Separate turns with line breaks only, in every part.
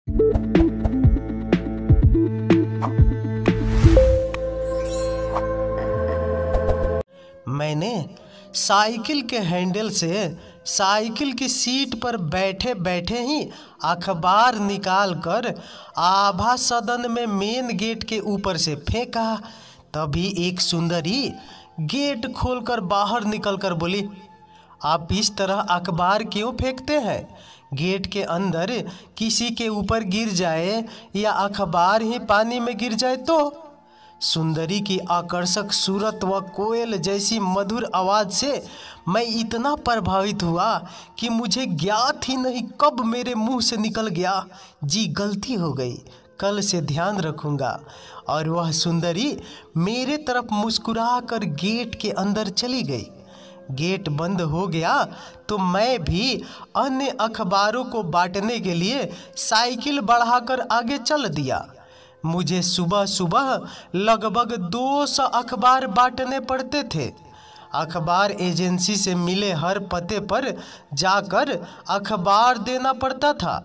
मैंने साइकिल के हैंडल से साइकिल की सीट पर बैठे बैठे ही अखबार निकालकर आभा सदन में मेन गेट के ऊपर से फेंका। तभी एक सुंदरी गेट खोलकर बाहर निकलकर बोली, आप इस तरह अखबार क्यों फेंकते हैं? गेट के अंदर किसी के ऊपर गिर जाए या अखबार ही पानी में गिर जाए तो? सुंदरी की आकर्षक सूरत व कोयल जैसी मधुर आवाज़ से मैं इतना प्रभावित हुआ कि मुझे ज्ञात ही नहीं कब मेरे मुंह से निकल गया, जी गलती हो गई, कल से ध्यान रखूंगा। और वह सुंदरी मेरे तरफ मुस्कुराकर गेट के अंदर चली गई। गेट बंद हो गया तो मैं भी अन्य अखबारों को बांटने के लिए साइकिल बढ़ाकर आगे चल दिया। मुझे सुबह सुबह लगभग 200 अखबार बांटने पड़ते थे। अखबार एजेंसी से मिले हर पते पर जाकर अखबार देना पड़ता था।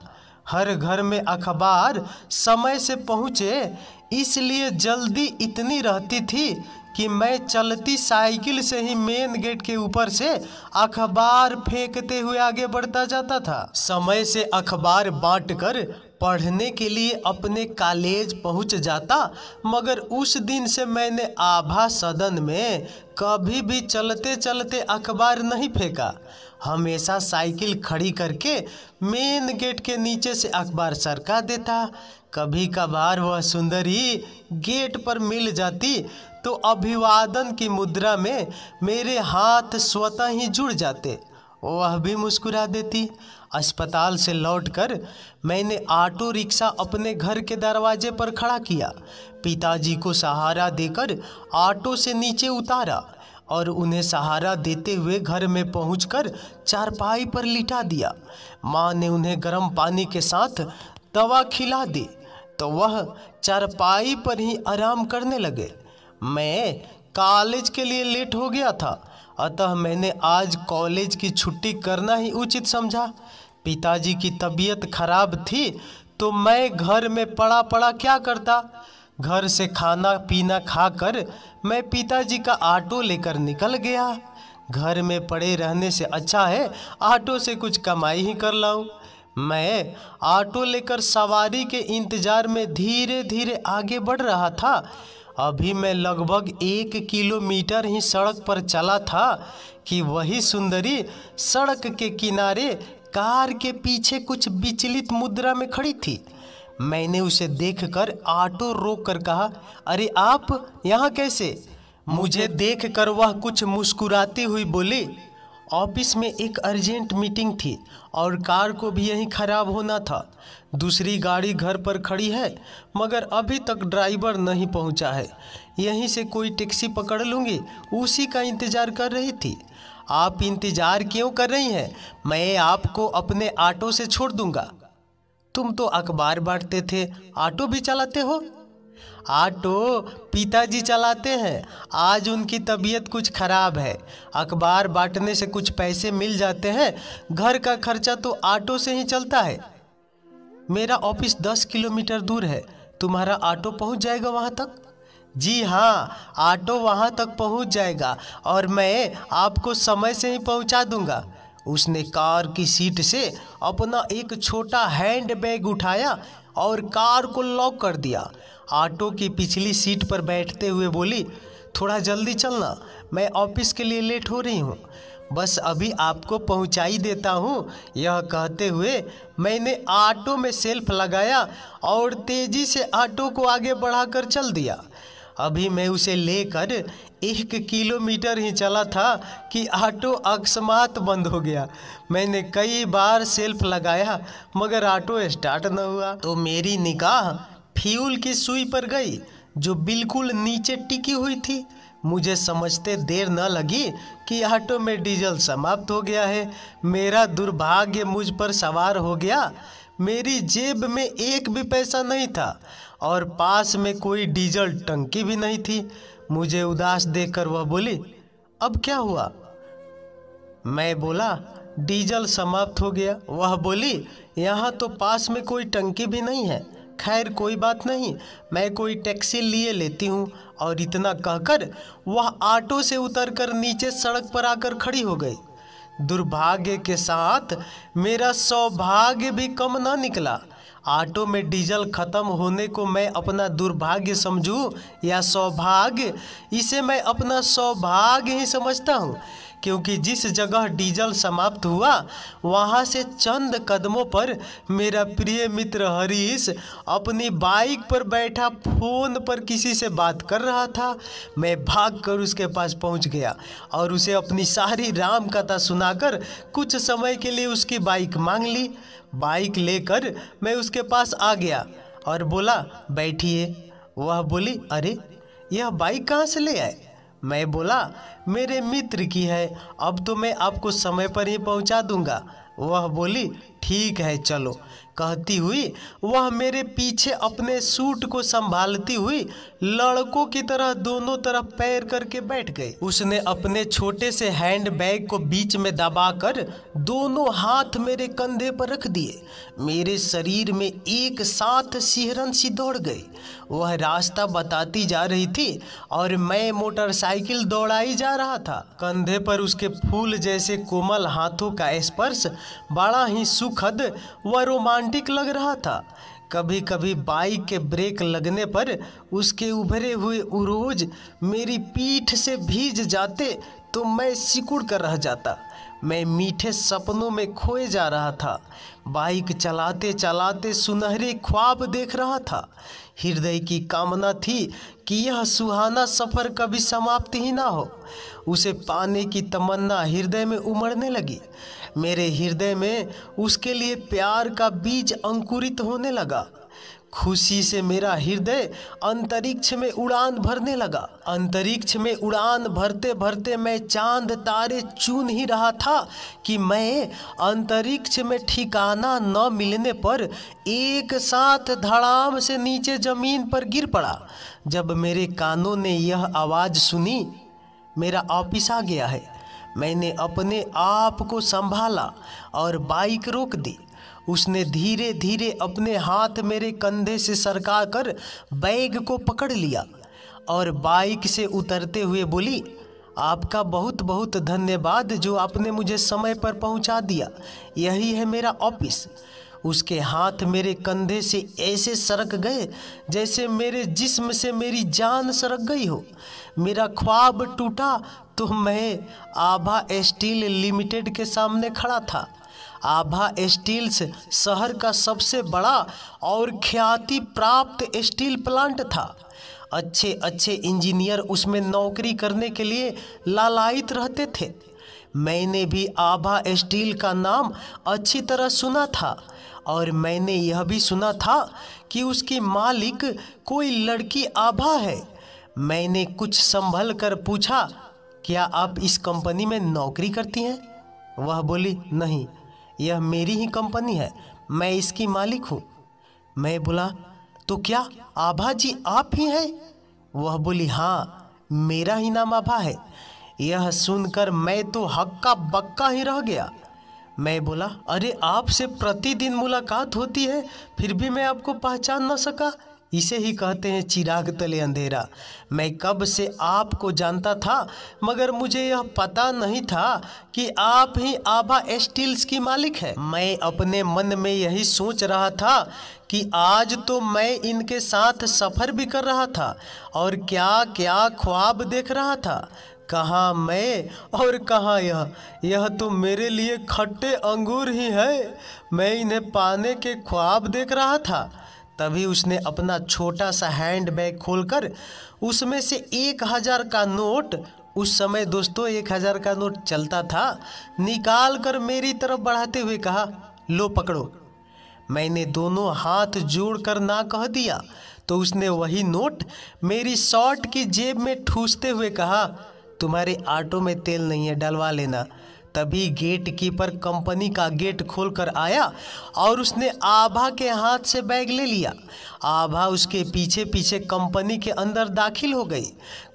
हर घर में अखबार समय से पहुँचे, इसलिए जल्दी इतनी रहती थी कि मैं चलती साइकिल से ही मेन गेट के ऊपर से अखबार फेंकते हुए आगे बढ़ता जाता था। समय से अखबार बांटकर पढ़ने के लिए अपने कॉलेज पहुंच जाता, मगर उस दिन से मैंने आभा सदन में कभी भी चलते चलते अखबार नहीं फेंका। हमेशा साइकिल खड़ी करके मेन गेट के नीचे से अखबार सरका देता। कभी कभार वह सुंदरी गेट पर मिल जाती तो अभिवादन की मुद्रा में मेरे हाथ स्वतः ही जुड़ जाते, वह भी मुस्कुरा देती। अस्पताल से लौटकर मैंने ऑटो रिक्शा अपने घर के दरवाजे पर खड़ा किया। पिताजी को सहारा देकर ऑटो से नीचे उतारा और उन्हें सहारा देते हुए घर में पहुंचकर चारपाई पर लिटा दिया। माँ ने उन्हें गर्म पानी के साथ दवा खिला दी तो वह चारपाई पर ही आराम करने लगे। मैं कॉलेज के लिए लेट हो गया था, अतः मैंने आज कॉलेज की छुट्टी करना ही उचित समझा। पिताजी की तबीयत खराब थी तो मैं घर में पड़ा पड़ा क्या करता। घर से खाना पीना खाकर मैं पिताजी का ऑटो लेकर निकल गया। घर में पड़े रहने से अच्छा है ऑटो से कुछ कमाई ही कर लाऊं। मैं ऑटो लेकर सवारी के इंतज़ार में धीरे धीरे आगे बढ़ रहा था। अभी मैं लगभग 1 किलोमीटर ही सड़क पर चला था कि वही सुंदरी सड़क के किनारे कार के पीछे कुछ विचलित मुद्रा में खड़ी थी। मैंने उसे देखकर ऑटो रोककर कहा, अरे आप यहाँ कैसे? मुझे देखकर वह कुछ मुस्कुराती हुई बोली, ऑफिस में एक अर्जेंट मीटिंग थी और कार को भी यहीं ख़राब होना था। दूसरी गाड़ी घर पर खड़ी है मगर अभी तक ड्राइवर नहीं पहुंचा है। यहीं से कोई टैक्सी पकड़ लूँगी, उसी का इंतज़ार कर रही थी। आप इंतज़ार क्यों कर रही हैं? मैं आपको अपने ऑटो से छोड़ दूँगा। तुम तो अखबार बांटते थे, ऑटो भी चलाते हो? ऑटो पिताजी चलाते हैं, आज उनकी तबीयत कुछ ख़राब है। अखबार बांटने से कुछ पैसे मिल जाते हैं, घर का खर्चा तो ऑटो से ही चलता है। मेरा ऑफिस 10 किलोमीटर दूर है, तुम्हारा ऑटो पहुंच जाएगा वहां तक? जी हाँ, ऑटो वहां तक पहुंच जाएगा और मैं आपको समय से ही पहुंचा दूंगा। उसने कार की सीट से अपना एक छोटा हैंड बैग उठाया और कार को लॉक कर दिया। ऑटो की पिछली सीट पर बैठते हुए बोली, थोड़ा जल्दी चलना, मैं ऑफिस के लिए लेट हो रही हूँ, बस अभी आपको पहुँचाई देता हूँ। यह कहते हुए मैंने ऑटो में सेल्फ लगाया और तेज़ी से ऑटो को आगे बढ़ाकर चल दिया। अभी मैं उसे लेकर 1 किलोमीटर ही चला था कि ऑटो अकस्मात बंद हो गया। मैंने कई बार सेल्फ लगाया मगर ऑटो स्टार्ट न हुआ तो मेरी निगाह फ्यूल की सुई पर गई जो बिल्कुल नीचे टिकी हुई थी। मुझे समझते देर न लगी कि ऑटो में डीजल समाप्त हो गया है। मेरा दुर्भाग्य मुझ पर सवार हो गया। मेरी जेब में एक भी पैसा नहीं था और पास में कोई डीजल टंकी भी नहीं थी। मुझे उदास देखकर वह बोली, अब क्या हुआ? मैं बोला, डीजल समाप्त हो गया। वह बोली, यहाँ तो पास में कोई टंकी भी नहीं है। खैर कोई बात नहीं, मैं कोई टैक्सी लिए लेती हूँ। और इतना कहकर वह ऑटो से उतरकर नीचे सड़क पर आकर खड़ी हो गई। दुर्भाग्य के साथ मेरा सौभाग्य भी कम न निकला। ऑटो में डीजल खत्म होने को मैं अपना दुर्भाग्य समझूं या सौभाग्य, इसे मैं अपना सौभाग्य ही समझता हूँ, क्योंकि जिस जगह डीजल समाप्त हुआ वहाँ से चंद कदमों पर मेरा प्रिय मित्र हरीश अपनी बाइक पर बैठा फ़ोन पर किसी से बात कर रहा था। मैं भागकर उसके पास पहुँच गया और उसे अपनी सारी राम कथा सुनाकर कुछ समय के लिए उसकी बाइक मांग ली। बाइक लेकर मैं उसके पास आ गया और बोला, बैठिए। वह बोली, अरे यह बाइक कहाँ से ले आए? मैं बोला, मेरे मित्र की है, अब तो मैं आपको समय पर ही पहुंचा दूंगा। वह बोली, ठीक है चलो। कहती हुई वह मेरे पीछे अपने सूट को संभालती हुई लड़कों की तरह दोनों तरफ पैर करके बैठ गई। उसने अपने छोटे से हैंड बैग को बीच में दबाकर दोनों हाथ मेरे कंधे पर रख दिए। मेरे शरीर में एक साथ सिहरन सी दौड़ गई। वह रास्ता बताती जा रही थी और मैं मोटरसाइकिल दौड़ाई जा रहा था। कंधे पर उसके फूल जैसे कोमल हाथों का स्पर्श बड़ा ही सुखद व रोमांटिक लग रहा था। कभी कभी बाइक के ब्रेक लगने पर उसके उभरे हुए उरोज मेरी पीठ से भीज जाते तो मैं सिकुड़ कर रह जाता। मैं मीठे सपनों में खोए जा रहा था। बाइक चलाते चलाते सुनहरे ख्वाब देख रहा था। हृदय की कामना थी कि यह सुहाना सफ़र कभी समाप्त ही ना हो। उसे पाने की तमन्ना हृदय में उमड़ने लगी। मेरे हृदय में उसके लिए प्यार का बीज अंकुरित होने लगा। खुशी से मेरा हृदय अंतरिक्ष में उड़ान भरने लगा। अंतरिक्ष में उड़ान भरते भरते मैं चांद तारे चुन ही रहा था कि मैं अंतरिक्ष में ठिकाना न मिलने पर एक साथ धड़ाम से नीचे ज़मीन पर गिर पड़ा। जब मेरे कानों ने यह आवाज़ सुनी, मेरा ऑफिस आ गया है। मैंने अपने आप को संभाला और बाइक रोक दी। उसने धीरे धीरे अपने हाथ मेरे कंधे से सरका कर बैग को पकड़ लिया और बाइक से उतरते हुए बोली, आपका बहुत बहुत धन्यवाद जो आपने मुझे समय पर पहुंचा दिया। यही है मेरा ऑफिस। उसके हाथ मेरे कंधे से ऐसे सरक गए जैसे मेरे जिस्म से मेरी जान सरक गई हो। मेरा ख्वाब टूटा तो मैं आभा स्टील लिमिटेड के सामने खड़ा था। आभा स्टील्स शहर का सबसे बड़ा और ख्याति प्राप्त स्टील प्लांट था। अच्छे अच्छे इंजीनियर उसमें नौकरी करने के लिए लालायित रहते थे। मैंने भी आभा स्टील का नाम अच्छी तरह सुना था और मैंने यह भी सुना था कि उसकी मालिक कोई लड़की आभा है। मैंने कुछ संभल कर पूछा, क्या आप इस कंपनी में नौकरी करती हैं? वह बोली, नहीं, यह मेरी ही कंपनी है, मैं इसकी मालिक हूँ। मैं बोला, तो क्या आभा जी आप ही हैं? वह बोली, हाँ, मेरा ही नाम आभा है। यह सुनकर मैं तो हक्का बक्का ही रह गया। मैं बोला, अरे आपसे प्रतिदिन मुलाकात होती है फिर भी मैं आपको पहचान न सका। इसे ही कहते हैं चिराग तले अंधेरा। मैं कब से आपको जानता था मगर मुझे यह पता नहीं था कि आप ही आभा स्टील्स की मालिक है। मैं अपने मन में यही सोच रहा था कि आज तो मैं इनके साथ सफ़र भी कर रहा था और क्या क्या ख्वाब देख रहा था। कहाँ मैं और कहाँ यह तो मेरे लिए खट्टे अंगूर ही है। मैं इन्हें पाने के ख्वाब देख रहा था। तभी उसने अपना छोटा सा हैंड बैग खोलकर उसमें से 1000 का नोट, उस समय दोस्तों 1000 का नोट चलता था, निकाल कर मेरी तरफ बढ़ाते हुए कहा, लो पकड़ो। मैंने दोनों हाथ जोड़कर ना कह दिया तो उसने वही नोट मेरी शर्ट की जेब में ठूसते हुए कहा, तुम्हारे ऑटो में तेल नहीं है, डलवा लेना। तभी गेट कीपर कंपनी का गेट खोलकर आया और उसने आभा के हाथ से बैग ले लिया। आभा उसके पीछे पीछे कंपनी के अंदर दाखिल हो गई।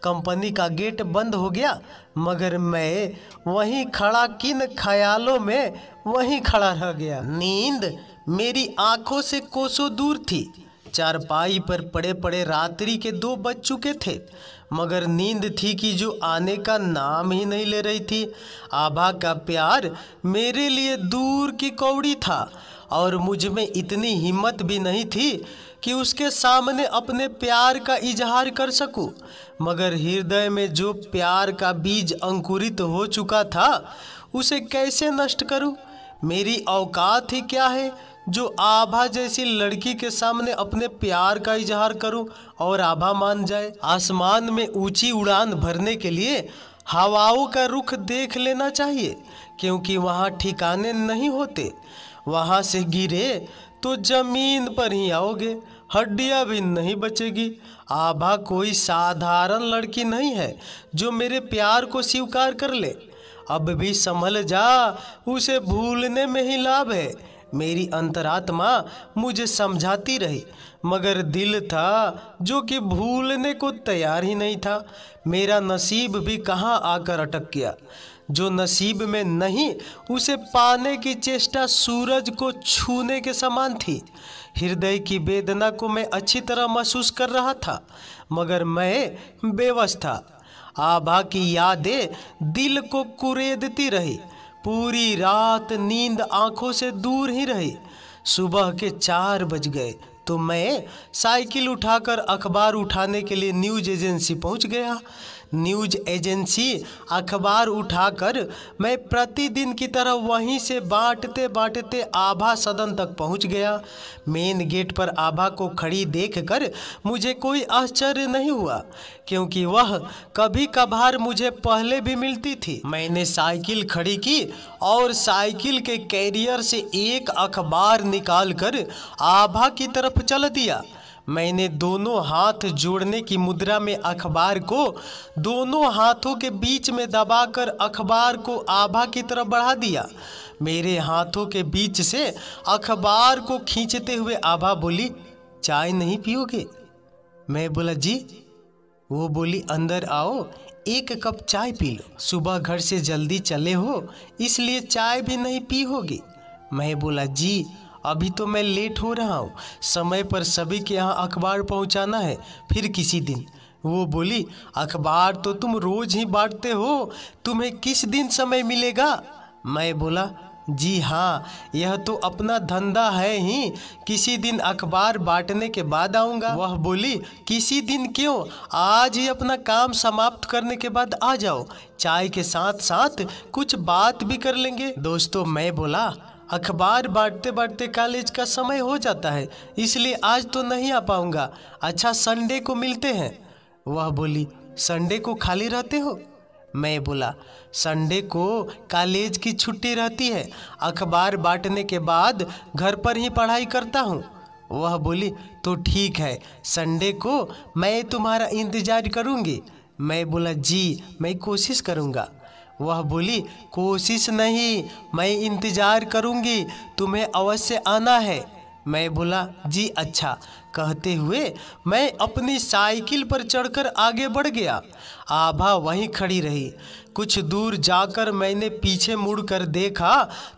कंपनी का गेट बंद हो गया, मगर मैं वहीं खड़ा किन ख्यालों में वहीं खड़ा रह गया। नींद मेरी आंखों से कोसों दूर थी। चारपाई पर पड़े पड़े रात्रि के 2 बज चुके थे, मगर नींद थी कि जो आने का नाम ही नहीं ले रही थी। आभा का प्यार मेरे लिए दूर की कौड़ी था और मुझ में इतनी हिम्मत भी नहीं थी कि उसके सामने अपने प्यार का इजहार कर सकूं। मगर हृदय में जो प्यार का बीज अंकुरित हो चुका था, उसे कैसे नष्ट करूं? मेरी औकात ही क्या है जो आभा जैसी लड़की के सामने अपने प्यार का इजहार करूं और आभा मान जाए। आसमान में ऊंची उड़ान भरने के लिए हवाओं का रुख देख लेना चाहिए, क्योंकि वहां ठिकाने नहीं होते। वहां से गिरे तो जमीन पर ही आओगे, हड्डियां भी नहीं बचेगी। आभा कोई साधारण लड़की नहीं है जो मेरे प्यार को स्वीकार कर ले। अब भी संभल जा, उसे भूलने में ही लाभ है। मेरी अंतरात्मा मुझे समझाती रही, मगर दिल था जो कि भूलने को तैयार ही नहीं था। मेरा नसीब भी कहाँ आकर अटक गया। जो नसीब में नहीं, उसे पाने की चेष्टा सूरज को छूने के समान थी। हृदय की वेदना को मैं अच्छी तरह महसूस कर रहा था, मगर मैं बेबस था। आभा की यादें दिल को कुरेदती रही। पूरी रात नींद आंखों से दूर ही रही। सुबह के 4 बज गए तो मैं साइकिल उठाकर अखबार उठाने के लिए न्यूज़ एजेंसी पहुंच गया। न्यूज़ एजेंसी अखबार उठाकर मैं प्रतिदिन की तरह वहीं से बांटते बांटते आभा सदन तक पहुंच गया। मेन गेट पर आभा को खड़ी देखकर मुझे कोई आश्चर्य नहीं हुआ, क्योंकि वह कभी कभार मुझे पहले भी मिलती थी। मैंने साइकिल खड़ी की और साइकिल के कैरियर से एक अखबार निकालकर आभा की तरफ चल दिया। मैंने दोनों हाथ जोड़ने की मुद्रा में अखबार को दोनों हाथों के बीच में दबाकर अखबार को आभा की तरफ बढ़ा दिया। मेरे हाथों के बीच से अखबार को खींचते हुए आभा बोली, चाय नहीं पियोगे? मैं बोला जी। वो बोली, अंदर आओ, 1 कप चाय पी लो। सुबह घर से जल्दी चले हो, इसलिए चाय भी नहीं पी होगी। मैं बोला जी, अभी तो मैं लेट हो रहा हूँ, समय पर सभी के यहाँ अखबार पहुँचाना है, फिर किसी दिन। वो बोली, अखबार तो तुम रोज ही बांटते हो, तुम्हें किस दिन समय मिलेगा? मैं बोला, जी हाँ, यह तो अपना धंधा है ही, किसी दिन अखबार बांटने के बाद आऊँगा। वह बोली, किसी दिन क्यों, आज ही अपना काम समाप्त करने के बाद आ जाओ, चाय के साथ साथ कुछ बात भी कर लेंगे। दोस्तों, मैं बोला, अखबार बांटते बांटते कॉलेज का समय हो जाता है, इसलिए आज तो नहीं आ पाऊँगा। अच्छा, संडे को मिलते हैं। वह बोली, संडे को खाली रहते हो? मैं बोला, संडे को कॉलेज की छुट्टी रहती है, अखबार बांटने के बाद घर पर ही पढ़ाई करता हूँ। वह बोली, तो ठीक है, संडे को मैं तुम्हारा इंतज़ार करूँगी। मैं बोला, जी, मैं कोशिश करूँगा। वह बोली, कोशिश नहीं, मैं इंतज़ार करूँगी, तुम्हें अवश्य आना है। मैं बोला, जी अच्छा। कहते हुए मैं अपनी साइकिल पर चढ़कर आगे बढ़ गया। आभा वहीं खड़ी रही। कुछ दूर जाकर मैंने पीछे मुड़कर देखा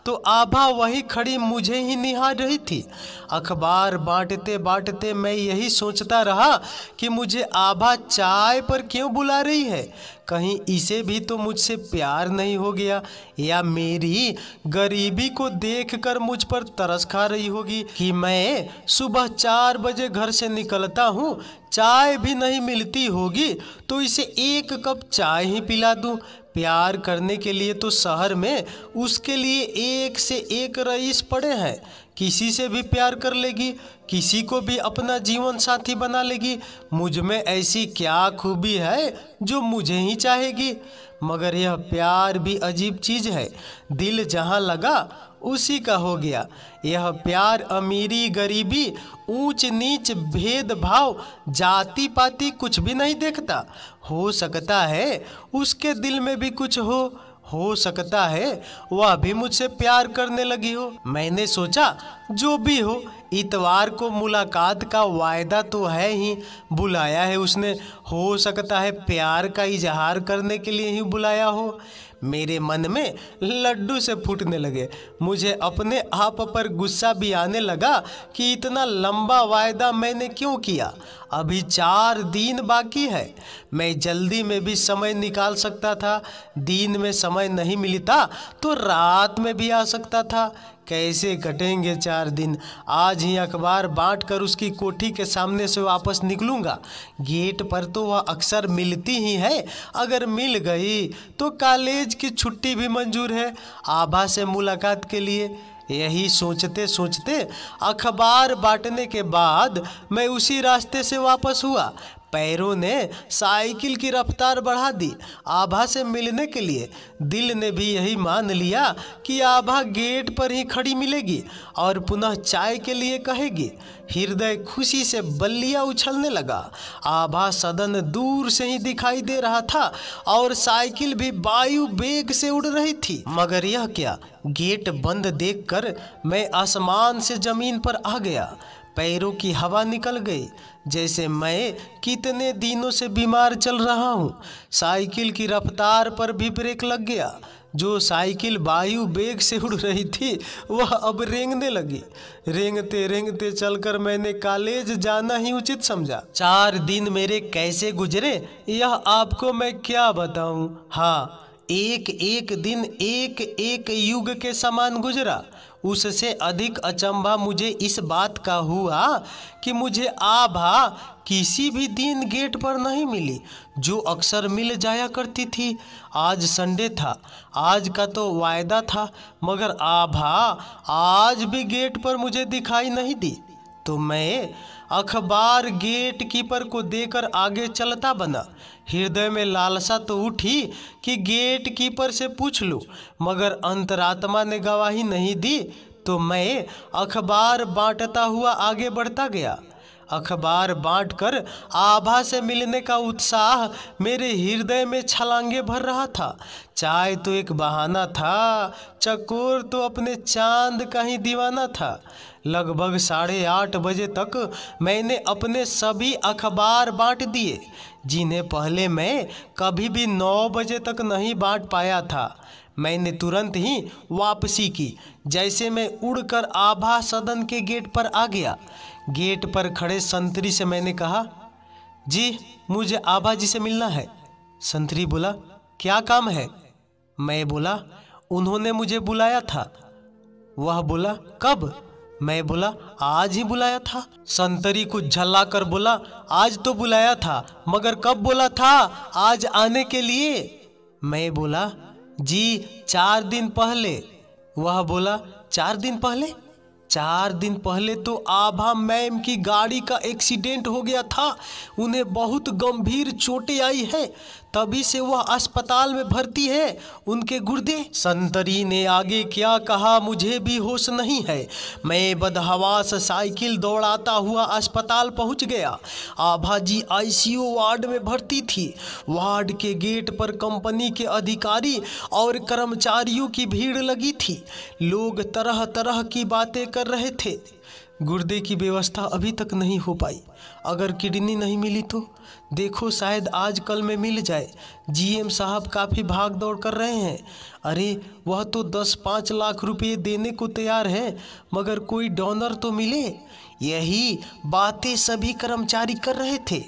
तो आभा वहीं खड़ी मुझे ही निहार रही थी। अखबार बांटते बांटते मैं यही सोचता रहा कि मुझे आभा चाय पर क्यों बुला रही है। कहीं इसे भी तो मुझसे प्यार नहीं हो गया, या मेरी गरीबी को देखकर मुझ पर तरस खा रही होगी कि मैं सुबह 4 बजे घर से निकलता हूँ, चाय भी नहीं मिलती होगी तो इसे 1 कप चाय ही पिला दूँ। प्यार करने के लिए तो शहर में उसके लिए एक से एक रईस पड़े हैं, किसी से भी प्यार कर लेगी, किसी को भी अपना जीवन साथी बना लेगी। मुझ में ऐसी क्या खूबी है जो मुझे ही चाहेगी? मगर यह प्यार भी अजीब चीज़ है, दिल जहाँ लगा उसी का हो गया। यह प्यार अमीरी गरीबी ऊंच नीच भेदभाव जाति पाति कुछ भी नहीं देखता। हो सकता है उसके दिल में भी कुछ हो सकता है वह भी मुझसे प्यार करने लगी हो। मैंने सोचा जो भी हो, इतवार को मुलाकात का वायदा तो है ही, बुलाया है उसने, हो सकता है प्यार का इजहार करने के लिए ही बुलाया हो। मेरे मन में लड्डू से फूटने लगे। मुझे अपने आप पर गुस्सा भी आने लगा कि इतना लंबा वायदा मैंने क्यों किया। अभी 4 दिन बाकी है, मैं जल्दी में भी समय निकाल सकता था। दिन में समय नहीं मिलता तो रात में भी आ सकता था। कैसे कटेंगे 4 दिन। आज ही अखबार बांटकर उसकी कोठी के सामने से वापस निकलूंगा। गेट पर तो वह अक्सर मिलती ही है, अगर मिल गई तो कॉलेज की छुट्टी भी मंजूर है आभा से मुलाकात के लिए। यही सोचते सोचते अखबार बांटने के बाद मैं उसी रास्ते से वापस हुआ। पैरों ने साइकिल की रफ्तार बढ़ा दी आभा से मिलने के लिए। दिल ने भी यही मान लिया कि आभा गेट पर ही खड़ी मिलेगी और पुनः चाय के लिए कहेगी। हृदय खुशी से बल्लियां उछलने लगा। आभा सदन दूर से ही दिखाई दे रहा था और साइकिल भी वायु वेग से उड़ रही थी। मगर यह क्या, गेट बंद देखकर मैं आसमान से जमीन पर आ गया। पैरों की हवा निकल गई, जैसे मैं कितने दिनों से बीमार चल रहा हूँ। साइकिल की रफ्तार पर भी ब्रेक लग गया। जो साइकिल वायु वेग से उड़ रही थी वह अब रेंगने लगी। रेंगते रेंगते चलकर मैंने कॉलेज जाना ही उचित समझा। 4 दिन मेरे कैसे गुजरे यह आपको मैं क्या बताऊं। हाँ, एक एक दिन एक एक युग के समान गुजरा। उससे अधिक अचंभा मुझे इस बात का हुआ कि मुझे आभा किसी भी दिन गेट पर नहीं मिली, जो अक्सर मिल जाया करती थी। आज संडे था, आज का तो वायदा था, मगर आभा आज भी गेट पर मुझे दिखाई नहीं दी। तो मैं अखबार गेट कीपर को देकर आगे चलता बना। हृदय में लालसा तो उठी कि गेट कीपर से पूछ लूं, मगर अंतरात्मा ने गवाही नहीं दी। तो मैं अखबार बांटता हुआ आगे बढ़ता गया। अखबार बांटकर आभा से मिलने का उत्साह मेरे हृदय में छलांगे भर रहा था। चाय तो एक बहाना था, चकोर तो अपने चांद का ही दीवाना था। लगभग 8:30 बजे तक मैंने अपने सभी अखबार बांट दिए, जिन्हें पहले मैं कभी भी 9 बजे तक नहीं बांट पाया था। मैंने तुरंत ही वापसी की। जैसे मैं उड़कर आभा सदन के गेट पर आ गया। गेट पर खड़े संतरी से मैंने कहा, जी मुझे आभा जी से मिलना है। संतरी बोला, क्या काम है? मैं बोला, उन्होंने मुझे बुलाया था। वह बोला, कब? मैं बोला, आज ही बुलाया था। संतरी कुछ झल्ला कर बोला, आज तो बुलाया था, मगर कब बोला था आज आने के लिए? मैं बोला, जी 4 दिन पहले। वह बोला, 4 दिन पहले? 4 दिन पहले तो आभा मैम की गाड़ी का एक्सीडेंट हो गया था। उन्हें बहुत गंभीर चोटें आई है, तभी से वह अस्पताल में भर्ती है। उनके गुर्दे। संतरी ने आगे क्या कहा मुझे भी होश नहीं है। मैं बदहवास साइकिल दौड़ाता हुआ अस्पताल पहुंच गया। आभा जी आईसीयू वार्ड में भर्ती थी। वार्ड के गेट पर कंपनी के अधिकारी और कर्मचारियों की भीड़ लगी थी। लोग तरह तरह की बातें कर रहे थे। गुर्दे की व्यवस्था अभी तक नहीं हो पाई। अगर किडनी नहीं मिली तो देखो, शायद आज कल में मिल जाए। जीएम साहब काफ़ी भाग दौड़ कर रहे हैं। अरे वह तो 10-5 लाख रुपए देने को तैयार है, मगर कोई डोनर तो मिले। यही बातें सभी कर्मचारी कर रहे थे।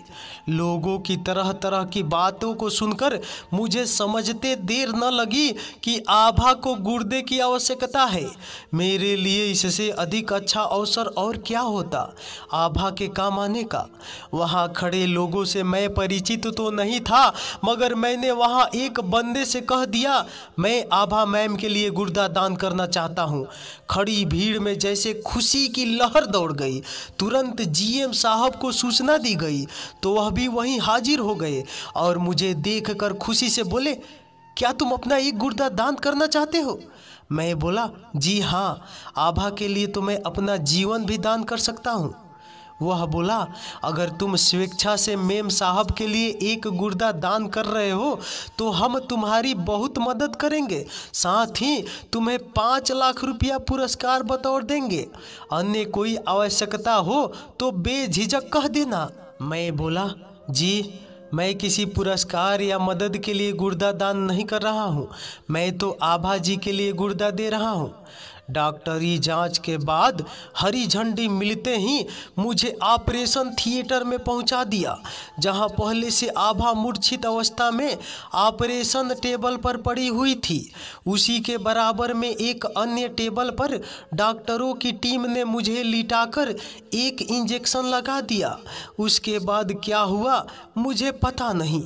लोगों की तरह तरह की बातों को सुनकर मुझे समझते देर न लगी कि आभा को गुर्दे की आवश्यकता है। मेरे लिए इससे अधिक अच्छा अवसर और क्या होता आभा के काम आने का। वहाँ खड़े लोगों से मैं परिचित तो नहीं था, मगर मैंने वहाँ एक बंदे से कह दिया, मैं आभा मैम के लिए गुर्दा दान करना चाहता हूँ। खड़ी भीड़ में जैसे खुशी की लहर दौड़ गई। तुरंत जीएम साहब को सूचना दी गई तो वह भी वहीं हाजिर हो गए और मुझे देखकर खुशी से बोले, क्या तुम अपना एक गुर्दा दान करना चाहते हो? मैं बोला, जी हाँ, आभा के लिए तो मैं अपना जीवन भी दान कर सकता हूँ। वह बोला, अगर तुम स्वेच्छा से मेम साहब के लिए एक गुर्दा दान कर रहे हो तो हम तुम्हारी बहुत मदद करेंगे, साथ ही तुम्हें 5 लाख रुपया पुरस्कार बतौर देंगे। अन्य कोई आवश्यकता हो तो बेझिझक कह देना। मैं बोला, जी मैं किसी पुरस्कार या मदद के लिए गुर्दा दान नहीं कर रहा हूँ, मैं तो आभा जी के लिए गुर्दा दे रहा हूँ। डॉक्टरी जांच के बाद हरी झंडी मिलते ही मुझे ऑपरेशन थिएटर में पहुंचा दिया, जहां पहले से आभा मूर्छित अवस्था में ऑपरेशन टेबल पर पड़ी हुई थी। उसी के बराबर में एक अन्य टेबल पर डॉक्टरों की टीम ने मुझे लिटाकर एक इंजेक्शन लगा दिया। उसके बाद क्या हुआ मुझे पता नहीं।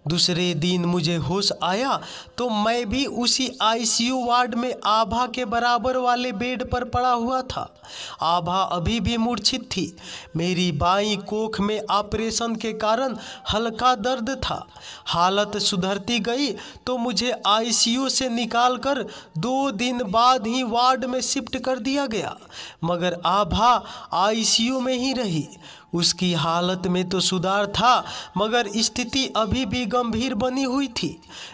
दूसरे दिन मुझे होश आया तो मैं भी उसी आईसीयू वार्ड में आभा के बराबर वाले बेड पर पड़ा हुआ था। आभा अभी भी मूर्छित थी। मेरी बाईं कोख में ऑपरेशन के कारण हल्का दर्द था। हालत सुधरती गई तो मुझे आईसीयू से निकालकर 2 दिन बाद ही वार्ड में शिफ्ट कर दिया गया, मगर आभा आईसीयू में ही रही। उसकी हालत में तो सुधार था, मगर स्थिति अभी भी गंभीर बनी हुई थी।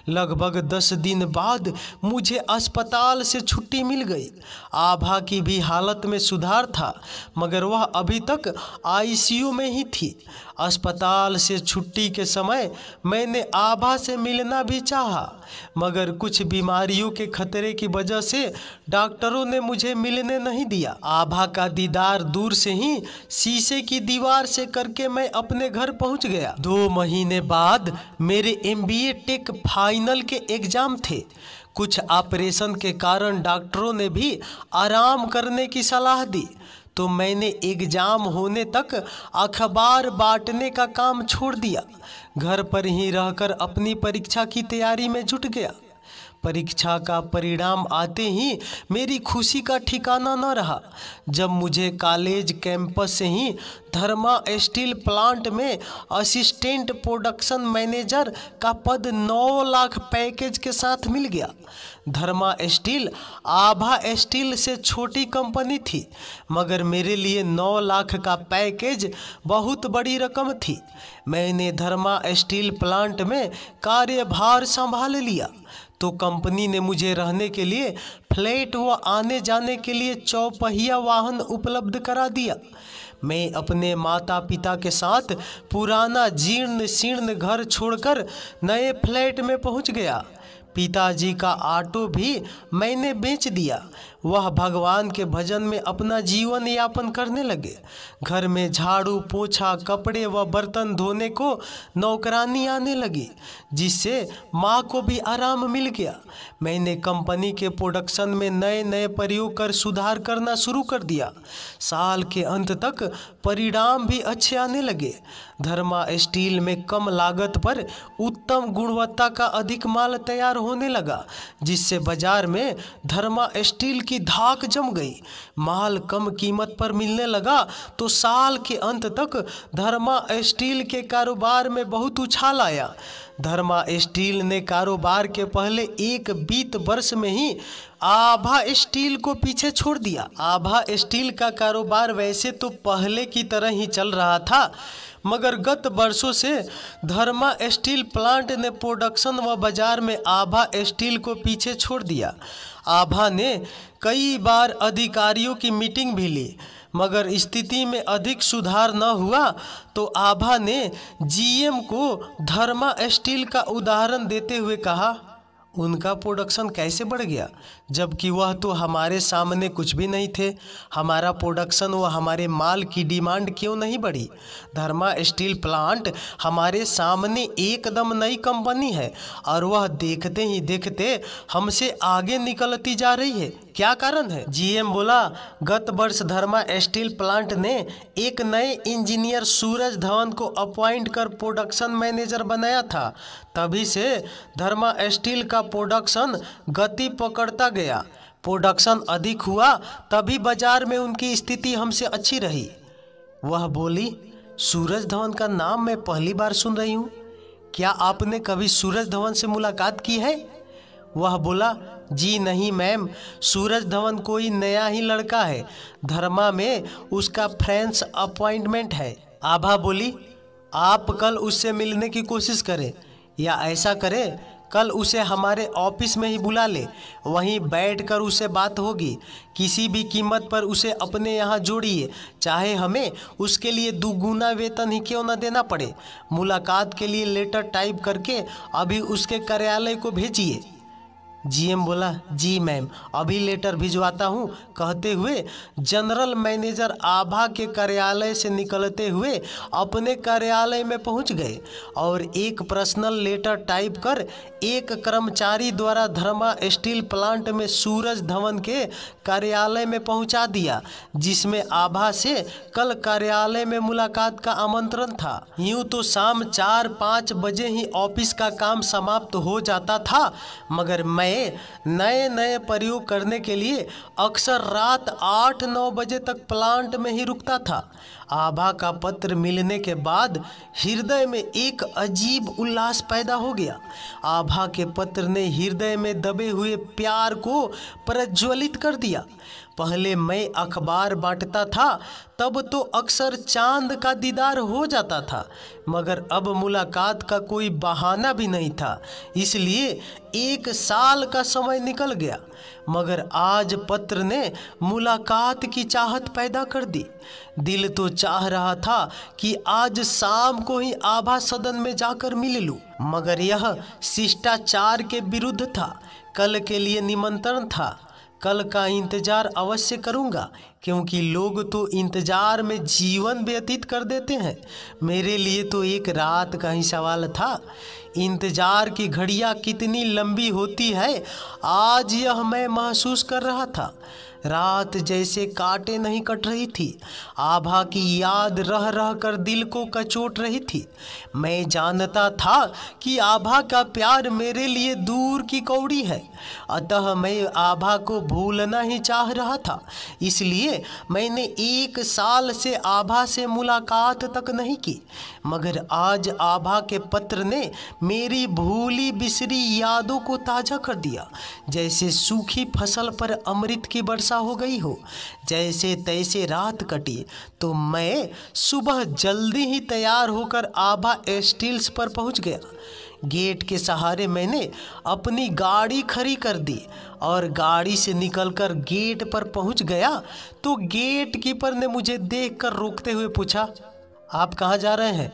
लगभग 10 दिन बाद मुझे अस्पताल से छुट्टी मिल गई। आभा की भी हालत में सुधार था, मगर वह अभी तक आईसीयू में ही थी। अस्पताल से छुट्टी के समय मैंने आभा से मिलना भी चाहा, मगर कुछ बीमारियों के खतरे की वजह से डॉक्टरों ने मुझे मिलने नहीं दिया। आभा का दीदार दूर से ही शीशे की दीवार से करके मैं अपने घर पहुंच गया। 2 महीने बाद मेरे MBA टेक फाइनल के एग्जाम थे। कुछ ऑपरेशन के कारण डॉक्टरों ने भी आराम करने की सलाह दी, तो मैंने एग्जाम होने तक अखबार बांटने का काम छोड़ दिया। घर पर ही रहकर अपनी परीक्षा की तैयारी में जुट गया। परीक्षा का परिणाम आते ही मेरी खुशी का ठिकाना न रहा, जब मुझे कॉलेज कैंपस से ही धर्मा स्टील प्लांट में असिस्टेंट प्रोडक्शन मैनेजर का पद 9 लाख पैकेज के साथ मिल गया। धर्मा स्टील आभा स्टील से छोटी कंपनी थी, मगर मेरे लिए 9 लाख का पैकेज बहुत बड़ी रकम थी। मैंने धर्मा स्टील प्लांट में कार्यभार संभाल लिया तो कंपनी ने मुझे रहने के लिए फ्लैट व आने जाने के लिए 4 पहिया वाहन उपलब्ध करा दिया। मैं अपने माता पिता के साथ पुराना जीर्ण शीर्ण घर छोड़कर नए फ्लैट में पहुंच गया। पिताजी का ऑटो भी मैंने बेच दिया। वह भगवान के भजन में अपना जीवन यापन करने लगे। घर में झाड़ू पोछा कपड़े व बर्तन धोने को नौकरानी आने लगी, जिससे माँ को भी आराम मिल गया। मैंने कंपनी के प्रोडक्शन में नए नए प्रयोग कर सुधार करना शुरू कर दिया। साल के अंत तक परिणाम भी अच्छे आने लगे। धर्मा स्टील में कम लागत पर उत्तम गुणवत्ता का अधिक माल तैयार होने लगा, जिससे बाजार में धर्मा स्टील की धाक जम गई। माल कम कीमत पर मिलने लगा तो साल के अंत तक धर्मा स्टील के कारोबार में बहुत उछाल आया। धर्मा स्टील ने कारोबार के पहले 1 बीत वर्ष में ही आभा स्टील को पीछे छोड़ दिया। आभा स्टील का कारोबार वैसे तो पहले की तरह ही चल रहा था, मगर गत वर्षों से धर्मा स्टील प्लांट ने प्रोडक्शन व बाजार में आभा स्टील को पीछे छोड़ दिया। आभा ने कई बार अधिकारियों की मीटिंग भी ली, मगर स्थिति में अधिक सुधार न हुआ तो आभा ने GM को धर्मा स्टील का उदाहरण देते हुए कहा, उनका प्रोडक्शन कैसे बढ़ गया, जबकि वह तो हमारे सामने कुछ भी नहीं थे। हमारा प्रोडक्शन व हमारे माल की डिमांड क्यों नहीं बढ़ी? धर्मा स्टील प्लांट हमारे सामने एकदम नई कंपनी है और वह देखते ही देखते हमसे आगे निकलती जा रही है। क्या कारण है? GM बोला, गत वर्ष धर्मा स्टील प्लांट ने एक नए इंजीनियर सूरज धवन को अपॉइंट कर प्रोडक्शन मैनेजर बनाया था। तभी से धर्मा स्टील का प्रोडक्शन गति पकड़ता गया। प्रोडक्शन अधिक हुआ तभी बाजार में उनकी स्थिति हमसे अच्छी रही। वह बोली, सूरज धवन का नाम मैं पहली बार सुन रही हूँ। क्या आपने कभी सूरज धवन से मुलाकात की है? वह बोला, जी नहीं मैम, सूरज धवन कोई नया ही लड़का है, धर्मा में उसका फ्रेंड्स अपॉइंटमेंट है। आभा बोली, आप कल उससे मिलने की कोशिश करें, या ऐसा करें कल उसे हमारे ऑफिस में ही बुला ले, वहीं बैठकर उससे बात होगी। किसी भी कीमत पर उसे अपने यहाँ जोड़िए, चाहे हमें उसके लिए दुगुना वेतन ही क्यों न देना पड़े। मुलाकात के लिए लेटर टाइप करके अभी उसके कार्यालय को भेजिए। जीएम बोला, जी मैम, अभी लेटर भिजवाता हूँ, कहते हुए जनरल मैनेजर आभा के कार्यालय से निकलते हुए अपने कार्यालय में पहुँच गए और एक पर्सनल लेटर टाइप कर एक कर्मचारी द्वारा धर्मा स्टील प्लांट में सूरज धवन के कार्यालय में पहुँचा दिया, जिसमें आभा से कल कार्यालय में मुलाकात का आमंत्रण था। यूँ तो शाम 4-5 बजे ही ऑफिस का काम समाप्त हो जाता था, मगर मैं नए नए प्रयोग करने के लिए अक्सर रात 8-9 बजे तक प्लांट में ही रुकता था। आभा का पत्र मिलने के बाद हृदय में एक अजीब उल्लास पैदा हो गया। आभा के पत्र ने हृदय में दबे हुए प्यार को प्रज्वलित कर दिया। पहले मैं अखबार बांटता था तब तो अक्सर चांद का दीदार हो जाता था, मगर अब मुलाकात का कोई बहाना भी नहीं था, इसलिए 1 साल का समय निकल गया। मगर आज पत्र ने मुलाकात की चाहत पैदा कर दी। दिल तो चाह रहा था कि आज शाम को ही आभा सदन में जाकर मिल लूं, मगर यह शिष्टाचार के विरुद्ध था। कल के लिए निमंत्रण था, कल का इंतजार अवश्य करूंगा, क्योंकि लोग तो इंतजार में जीवन व्यतीत कर देते हैं। मेरे लिए तो एक रात का ही सवाल था। इंतजार की घड़ियां कितनी लंबी होती है, आज यह मैं महसूस कर रहा था। रात जैसे कांटे नहीं कट रही थी। आभा की याद रह रह कर दिल को कचोट रही थी। मैं जानता था कि आभा का प्यार मेरे लिए दूर की कौड़ी है, अतः मैं आभा को भूलना ही चाह रहा था। इसलिए मैंने 1 साल से आभा से मुलाकात तक नहीं की, मगर आज आभा के पत्र ने मेरी भूली बिसरी यादों को ताज़ा कर दिया। जैसे सूखी फसल पर अमृत की वर्षा हो गई हो। जैसे तैसे रात कटी तो मैं सुबह जल्दी ही तैयार होकर आभा स्टील्स पर पहुंच गया। गेट के सहारे मैंने अपनी गाड़ी खड़ी कर दी और गाड़ी से निकलकर गेट पर पहुंच गया तो गेट कीपर ने मुझे देखकर रोकते हुए पूछा, आप कहाँ जा रहे हैं?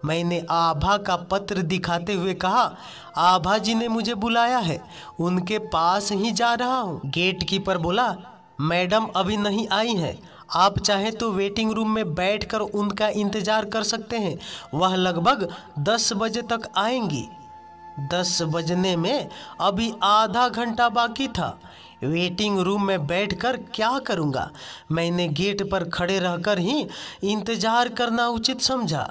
मैंने आभा का पत्र दिखाते हुए कहा, आभा जी ने मुझे बुलाया है, उनके पास ही जा रहा हूँ। गेट कीपर बोला, मैडम अभी नहीं आई हैं, आप चाहें तो वेटिंग रूम में बैठकर उनका इंतज़ार कर सकते हैं, वह लगभग 10 बजे तक आएंगी। 10 बजने में अभी आधा घंटा बाकी था। वेटिंग रूम में बैठकर क्या करूँगा? मैंने गेट पर खड़े रहकर ही इंतज़ार करना उचित समझा।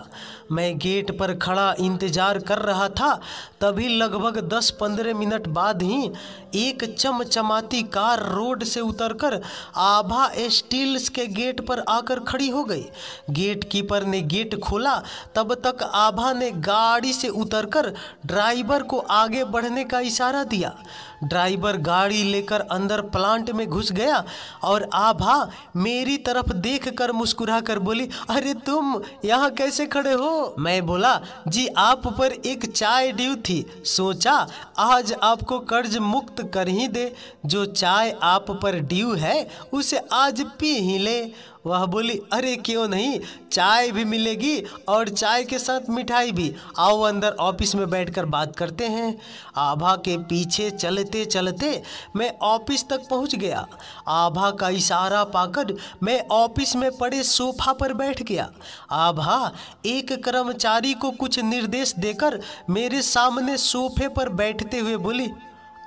मैं गेट पर खड़ा इंतज़ार कर रहा था, तभी लगभग 10-15 मिनट बाद ही एक चमचमाती कार रोड से उतरकर आभा स्टील्स के गेट पर आकर खड़ी हो गई। गेट कीपर ने गेट खोला, तब तक आभा ने गाड़ी से उतरकर ड्राइवर को आगे बढ़ने का इशारा दिया। ड्राइवर गाड़ी लेकर अंदर प्लांट में घुस गया और आभा मेरी तरफ देखकर मुस्कुरा कर बोली, अरे तुम यहाँ कैसे खड़े हो? मैं बोला, जी आप पर एक चाय ड्यू थी, सोचा आज आपको कर्ज मुक्त कर ही दे, जो चाय आप पर ड्यू है उसे आज पी ही ले। वह बोली, अरे क्यों नहीं, चाय भी मिलेगी और चाय के साथ मिठाई भी, आओ अंदर ऑफिस में बैठकर बात करते हैं। आभा के पीछे चलते चलते मैं ऑफिस तक पहुंच गया। आभा का इशारा पाकर मैं ऑफिस में पड़े सोफा पर बैठ गया। आभा एक कर्मचारी को कुछ निर्देश देकर मेरे सामने सोफे पर बैठते हुए बोली,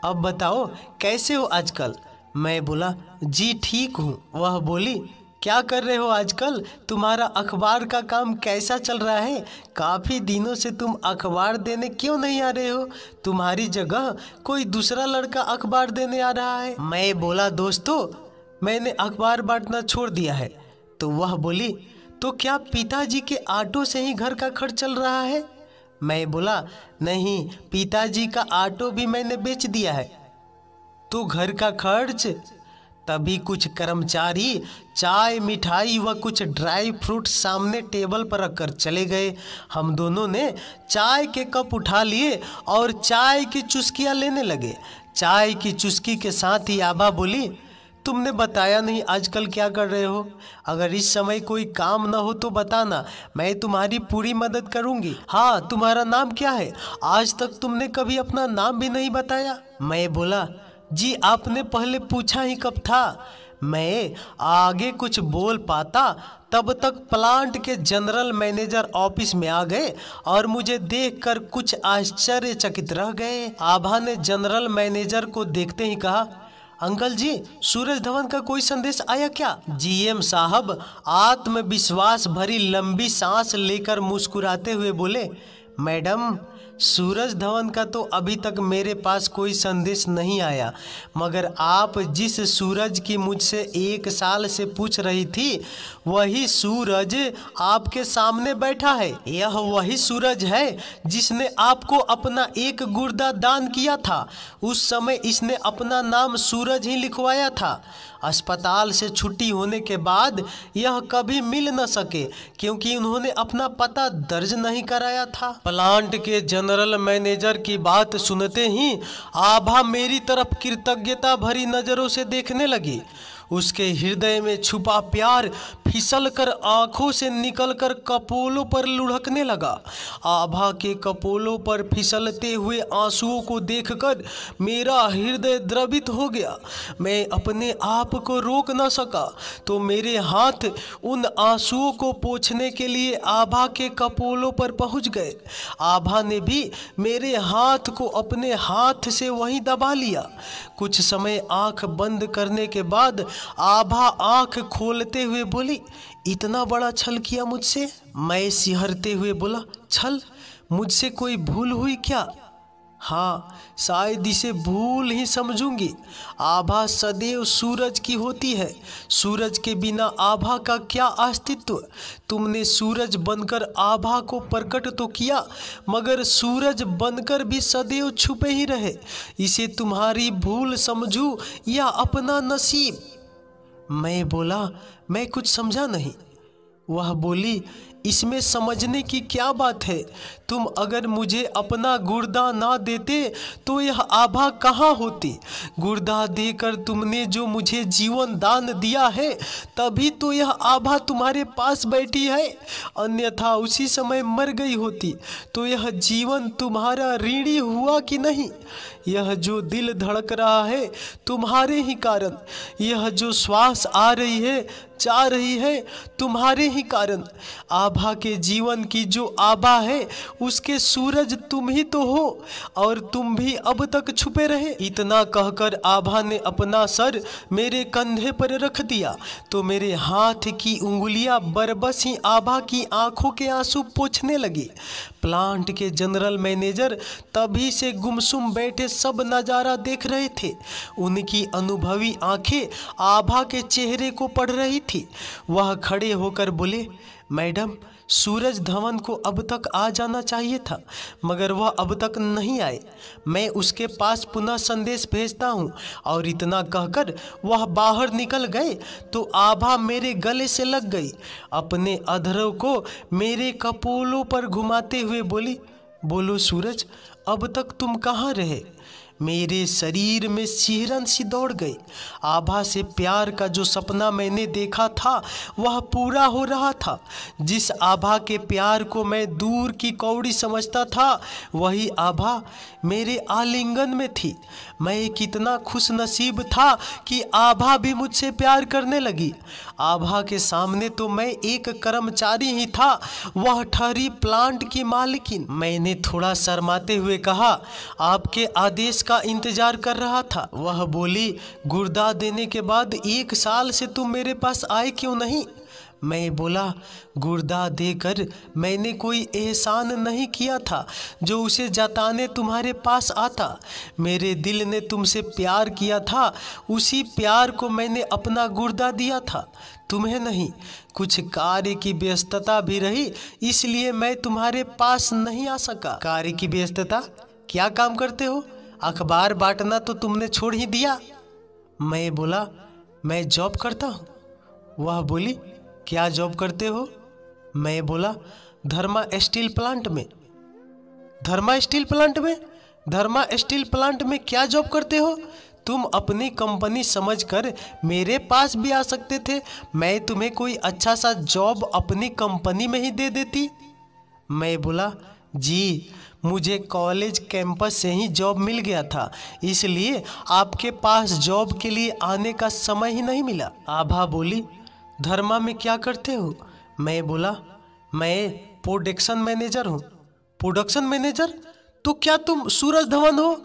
अब बताओ कैसे हो आजकल? मैं बोला, जी ठीक हूँ। वह बोली, क्या कर रहे हो आजकल? तुम्हारा अखबार का काम कैसा चल रहा है? काफ़ी दिनों से तुम अखबार देने क्यों नहीं आ रहे हो? तुम्हारी जगह कोई दूसरा लड़का अखबार देने आ रहा है। मैं बोला, दोस्तों मैंने अखबार बांटना छोड़ दिया है। तो वह बोली, तो क्या पिताजी के ऑटो से ही घर का खर्च चल रहा है? मैं बोला, नहीं, पिताजी का ऑटो भी मैंने बेच दिया है। तो घर का खर्च? तभी कुछ कर्मचारी चाय, मिठाई व कुछ ड्राई फ्रूट सामने टेबल पर रखकर चले गए। हम दोनों ने चाय के कप उठा लिए और चाय की चुस्कियाँ लेने लगे। चाय की चुस्की के साथ ही आभा बोली, तुमने बताया नहीं आजकल क्या कर रहे हो? अगर इस समय कोई काम ना हो तो बताना, मैं तुम्हारी पूरी मदद करूंगी। हाँ, तुम्हारा नाम क्या है? आज तक तुमने कभी अपना नाम भी नहीं बताया। मैं बोला, जी आपने पहले पूछा ही कब था? मैं आगे कुछ बोल पाता तब तक प्लांट के जनरल मैनेजर ऑफिस में आ गए और मुझे देखकर कुछ आश्चर्यचकित रह गए। आभा ने जनरल मैनेजर को देखते ही कहा, अंकल जी, सूरज धवन का कोई संदेश आया क्या? जीएम साहब आत्मविश्वास भरी लंबी सांस लेकर मुस्कुराते हुए बोले, मैडम, सूरज धवन का तो अभी तक मेरे पास कोई संदेश नहीं आया, मगर आप जिस सूरज की मुझसे 1 साल से पूछ रही थी, वही सूरज आपके सामने बैठा है। यह वही सूरज है जिसने आपको अपना एक गुर्दा दान किया था। उस समय इसने अपना नाम सूरज ही लिखवाया था। अस्पताल से छुट्टी होने के बाद यह कभी मिल न सके क्योंकि उन्होंने अपना पता दर्ज नहीं कराया था। प्लांट के जनरल मैनेजर की बात सुनते ही आभा मेरी तरफ कृतज्ञता भरी नज़रों से देखने लगी। उसके हृदय में छुपा प्यार फिसलकर आंखों से निकलकर कपोलों पर लुढ़कने लगा। आभा के कपोलों पर फिसलते हुए आंसुओं को देखकर मेरा हृदय द्रवित हो गया। मैं अपने आप को रोक न सका तो मेरे हाथ उन आंसुओं को पोंछने के लिए आभा के कपोलों पर पहुंच गए। आभा ने भी मेरे हाथ को अपने हाथ से वहीं दबा लिया। कुछ समय आंख बंद करने के बाद आभा आंख खोलते हुए बोली, इतना बड़ा छल किया मुझसे? मैं सिहरते हुए बोला, छल? मुझसे कोई भूल हुई क्या? हाँ, शायद इसे भूल ही समझूंगी। आभा सदैव सूरज की होती है। सूरज के बिना आभा का क्या अस्तित्व? तुमने सूरज बनकर आभा को प्रकट तो किया, मगर सूरज बनकर भी सदैव छुपे ही रहे। इसे तुम्हारी भूल समझूं या अपना नसीब? मैं बोला, मैं कुछ समझा नहीं। वह बोली, इसमें समझने की क्या बात है? तुम अगर मुझे अपना गुर्दा ना देते तो यह आभा कहाँ होती? गुर्दा देकर तुमने जो मुझे जीवन दान दिया है, तभी तो यह आभा तुम्हारे पास बैठी है। अन्यथा उसी समय मर गई होती तो यह जीवन तुम्हारा ऋणी हुआ कि नहीं? यह जो दिल धड़क रहा है तुम्हारे ही कारण, यह जो श्वास आ रही है जा रही है तुम्हारे ही कारण। आभा के जीवन की जो आभा है उसके सूरज तुम ही तो हो और तुम भी अब तक छुपे रहे। इतना कहकर आभा ने अपना सर मेरे कंधे पर रख दिया तो मेरे हाथ की उंगलियां बरबस ही आभा की आंखों के आंसू पोंछने लगी। प्लांट के जनरल मैनेजर तभी से गुमसुम बैठे सब नज़ारा देख रहे थे। उनकी अनुभवी आंखें आभा के चेहरे को पढ़ रही थी। वह खड़े होकर बोले, मैडम, सूरज धवन को अब तक आ जाना चाहिए था, मगर वह अब तक नहीं आए। मैं उसके पास पुनः संदेश भेजता हूँ। और इतना कहकर वह बाहर निकल गए तो आभा मेरे गले से लग गई। अपने अधरों को मेरे कपोलों पर घुमाते हुए बोली, बोलो सूरज, अब तक तुम कहाँ रहे? मेरे शरीर में सिहरन सी दौड़ गई। आभा से प्यार का जो सपना मैंने देखा था वह पूरा हो रहा था। जिस आभा के प्यार को मैं दूर की कौड़ी समझता था, वही आभा मेरे आलिंगन में थी। मैं कितना खुश नसीब था कि आभा भी मुझसे प्यार करने लगी। आभा के सामने तो मैं एक कर्मचारी ही था, वह ठहरी प्लांट की मालकिन। मैंने थोड़ा शर्माते हुए कहा, आपके आदेश का इंतजार कर रहा था। वह बोली, गुर्दा देने के बाद 1 साल से तुम मेरे पास आए क्यों नहीं? मैं बोला, गुर्दा देकर मैंने कोई एहसान नहीं किया था जो उसे जताने तुम्हारे पास आता। मेरे दिल ने तुमसे प्यार किया था, उसी प्यार को मैंने अपना गुर्दा दिया था, तुम्हें नहीं। कुछ कार्य की व्यस्तता भी रही, इसलिए मैं तुम्हारे पास नहीं आ सका। कार्य की व्यस्तता? क्या काम करते हो? अखबार बांटना तो तुमने छोड़ ही दिया। मैं बोला, मैं जॉब करता हूँ। वह बोली, क्या जॉब करते हो? मैं बोला, धर्मा स्टील प्लांट में। धर्मा स्टील प्लांट में? धर्मा स्टील प्लांट में क्या जॉब करते हो? तुम अपनी कंपनी समझकर मेरे पास भी आ सकते थे, मैं तुम्हें कोई अच्छा सा जॉब अपनी कंपनी में ही दे देती। मैं बोला, जी मुझे कॉलेज कैंपस से ही जॉब मिल गया था, इसलिए आपके पास जॉब के लिए आने का समय ही नहीं मिला। आभा बोली, धर्मा में क्या करते हो? मैं बोला, मैं प्रोडक्शन मैनेजर हूँ। Production manager? तो क्या तुम सूरज धवन हो?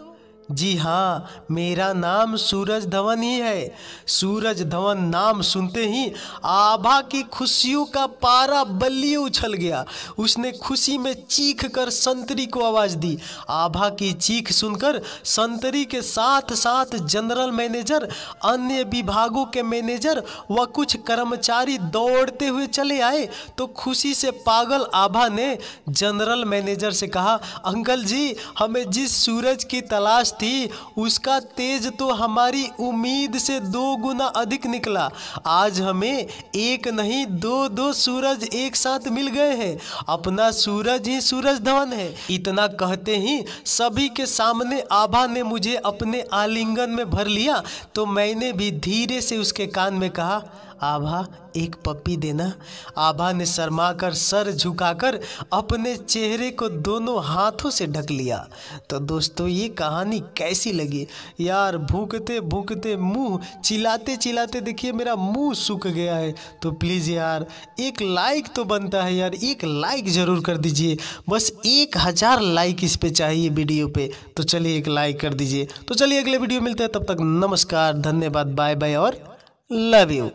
जी हाँ, मेरा नाम सूरज धवन ही है। सूरज धवन नाम सुनते ही आभा की खुशियों का पारा बल्ली उछल गया। उसने खुशी में चीख कर संतरी को आवाज़ दी। आभा की चीख सुनकर संतरी के साथ साथ जनरल मैनेजर, अन्य विभागों के मैनेजर व कुछ कर्मचारी दौड़ते हुए चले आए तो खुशी से पागल आभा ने जनरल मैनेजर से कहा, अंकल जी, हमें जिस सूरज की तलाश थी उसका तेज तो हमारी उम्मीद से 2 गुना अधिक निकला। आज हमें एक नहीं दो सूरज एक साथ मिल गए हैं। अपना सूरज ही सूरज धवन है। इतना कहते ही सभी के सामने आभा ने मुझे अपने आलिंगन में भर लिया तो मैंने भी धीरे से उसके कान में कहा, आभा एक पप्पी देना। आभा ने शर्माकर सर झुकाकर अपने चेहरे को दोनों हाथों से ढक लिया। तो दोस्तों, ये कहानी कैसी लगी यार? भूखते भूखते मुंह, चिल्लाते चिल्लाते देखिए मेरा मुंह सूख गया है। तो प्लीज़ यार एक लाइक तो बनता है यार, एक लाइक ज़रूर कर दीजिए। बस 1000 लाइक इस पे चाहिए वीडियो पे। तो चलिए एक लाइक कर दीजिए। तो चलिए अगले वीडियो मिलते हैं, तब तक नमस्कार, धन्यवाद, बाय बाय और लव यू।